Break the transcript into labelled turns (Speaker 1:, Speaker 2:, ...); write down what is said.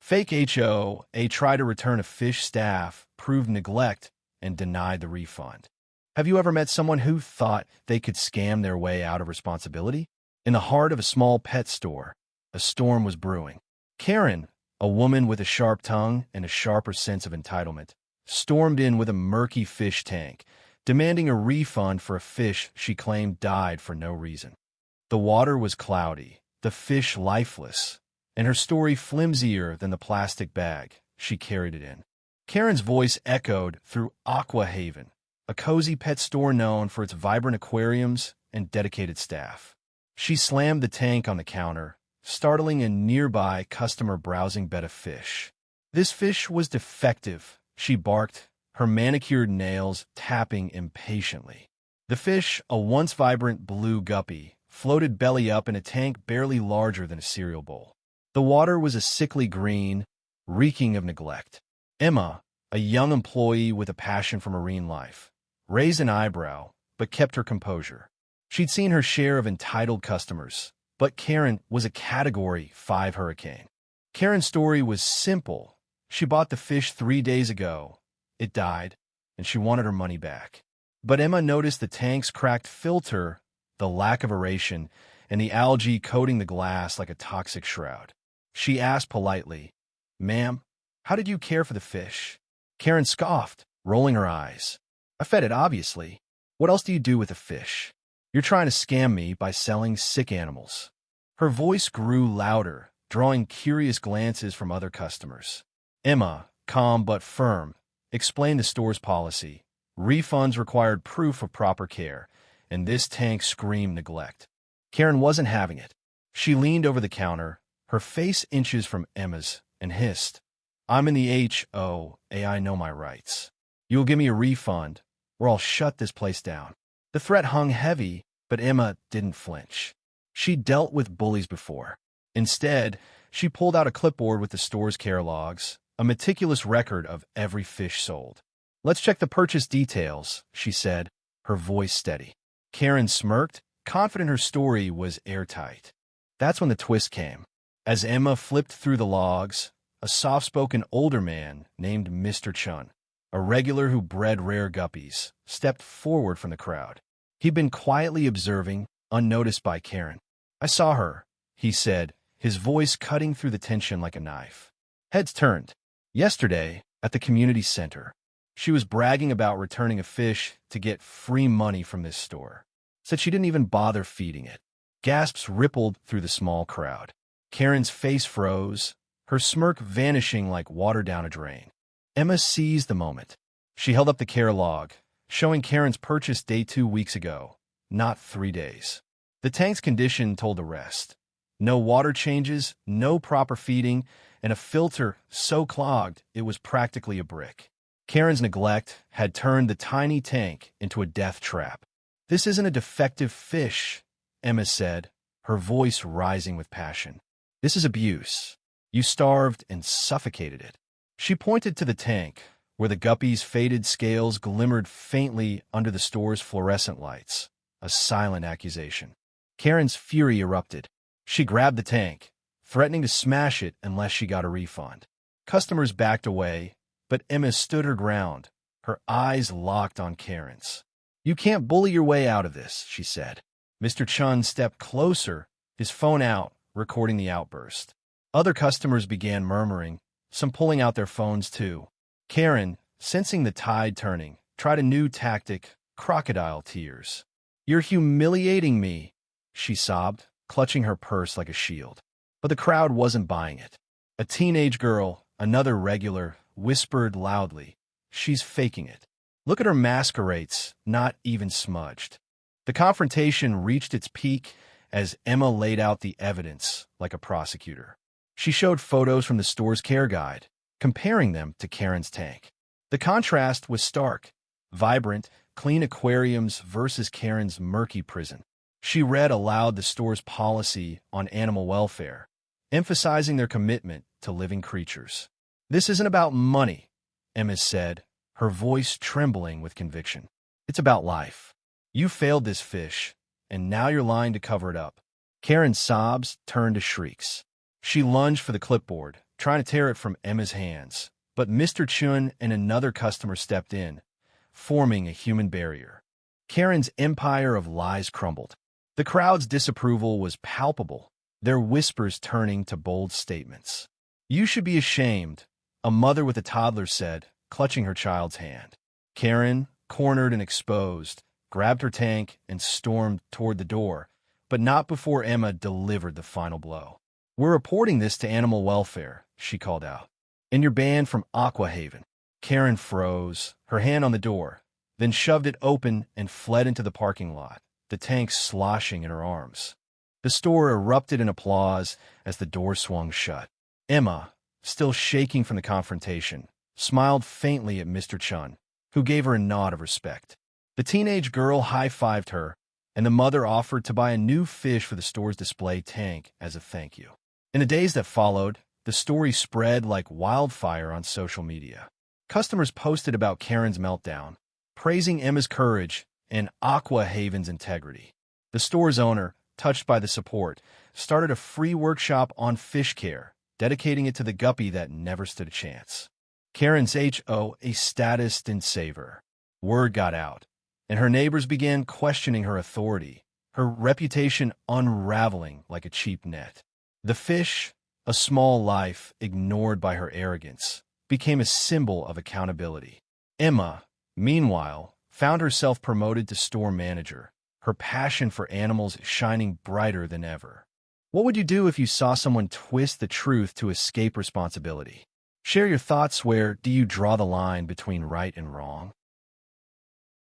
Speaker 1: Fake HOA tried to return a fish staff, proved neglect, and denied the refund. Have you ever met someone who thought they could scam their way out of responsibility? In the heart of a small pet store, a storm was brewing. Karen, a woman with a sharp tongue and a sharper sense of entitlement, stormed in with a murky fish tank, demanding a refund for a fish she claimed died for no reason. The water was cloudy, the fish lifeless, and her story flimsier than the plastic bag she carried it in. Karen's voice echoed through Aqua Haven, a cozy pet store known for its vibrant aquariums and dedicated staff. She slammed the tank on the counter, startling a nearby customer browsing bed of fish. This fish was defective, she barked, her manicured nails tapping impatiently. The fish, a once vibrant blue guppy, floated belly up in a tank barely larger than a cereal bowl. The water was a sickly green, reeking of neglect. Emma, a young employee with a passion for marine life, raised an eyebrow, but kept her composure. She'd seen her share of entitled customers, but Karen was a Category 5 hurricane. Karen's story was simple. She bought the fish 3 days ago. It died, and she wanted her money back. But Emma noticed the tank's cracked filter, the lack of aeration, and the algae coating the glass like a toxic shroud. She asked politely, "Ma'am, how did you care for the fish?" Karen scoffed, rolling her eyes. "I fed it, obviously. What else do you do with a fish? You're trying to scam me by selling sick animals." Her voice grew louder, drawing curious glances from other customers. Emma, calm but firm, explained the store's policy. Refunds required proof of proper care, and this tank screamed neglect. Karen wasn't having it. She leaned over the counter, her face inches from Emma's, and hissed, "I'm in the HOA, I know my rights. You'll give me a refund, or I'll shut this place down." The threat hung heavy, but Emma didn't flinch. She'd dealt with bullies before. Instead, she pulled out a clipboard with the store's care logs, a meticulous record of every fish sold. "Let's check the purchase details," she said, her voice steady. Karen smirked, confident her story was airtight. That's when the twist came. As Emma flipped through the logs, a soft-spoken older man named Mr. Chun, a regular who bred rare guppies, stepped forward from the crowd. He'd been quietly observing, unnoticed by Karen. "I saw her," he said, his voice cutting through the tension like a knife. Heads turned. "Yesterday, at the community center. She was bragging about returning a fish to get free money from this store. Said she didn't even bother feeding it." Gasps rippled through the small crowd. Karen's face froze, her smirk vanishing like water down a drain. Emma seized the moment. She held up the care log, showing Karen's purchase date 2 weeks ago, not 3 days. The tank's condition told the rest. No water changes, no proper feeding, and a filter so clogged it was practically a brick. Karen's neglect had turned the tiny tank into a death trap. "This isn't a defective fish," Emma said, her voice rising with passion. "This is abuse. You starved and suffocated it." She pointed to the tank, where the guppy's faded scales glimmered faintly under the store's fluorescent lights, a silent accusation. Karen's fury erupted. She grabbed the tank, threatening to smash it unless she got a refund. Customers backed away, but Emma stood her ground, her eyes locked on Karen's. "You can't bully your way out of this," she said. Mr. Chun stepped closer, his phone out, recording the outburst. Other customers began murmuring, some pulling out their phones too. Karen, sensing the tide turning, tried a new tactic, crocodile tears. "You're humiliating me," she sobbed, clutching her purse like a shield. But the crowd wasn't buying it. A teenage girl, another regular, whispered loudly, "She's faking it. Look at her masquerades, not even smudged." The confrontation reached its peak as Emma laid out the evidence like a prosecutor. She showed photos from the store's care guide, comparing them to Karen's tank. The contrast was stark. Vibrant, clean aquariums versus Karen's murky prison. She read aloud the store's policy on animal welfare, emphasizing their commitment to living creatures. "This isn't about money," Emma said, her voice trembling with conviction. "It's about life. You failed this fish, and now you're lying to cover it up." Karen's sobs turned to shrieks. She lunged for the clipboard, trying to tear it from Emma's hands. But Mr. Chun and another customer stepped in, forming a human barrier. Karen's empire of lies crumbled. The crowd's disapproval was palpable, their whispers turning to bold statements. "You should be ashamed," a mother with a toddler said, clutching her child's hand. Karen, cornered and exposed, grabbed her tank and stormed toward the door, but not before Emma delivered the final blow. "We're reporting this to animal welfare," she called out. "And you're banned from Aqua Haven." Karen froze, her hand on the door, then shoved it open and fled into the parking lot, the tank sloshing in her arms. The store erupted in applause as the door swung shut. Emma, still shaking from the confrontation, smiled faintly at Mr. Chun, who gave her a nod of respect. The teenage girl high-fived her, and the mother offered to buy a new fish for the store's display tank as a thank you. In the days that followed, the story spread like wildfire on social media. Customers posted about Karen's meltdown, praising Emma's courage and Aqua Haven's integrity. The store's owner, touched by the support, started a free workshop on fish care, dedicating it to the guppy that never stood a chance. Karen's HOA status didn't save her. Word got out, and her neighbors began questioning her authority, her reputation unraveling like a cheap net. The fish, a small life ignored by her arrogance, became a symbol of accountability. Emma, meanwhile, found herself promoted to store manager, her passion for animals shining brighter than ever. What would you do if you saw someone twist the truth to escape responsibility? Share your thoughts. Where do you draw the line between right and wrong?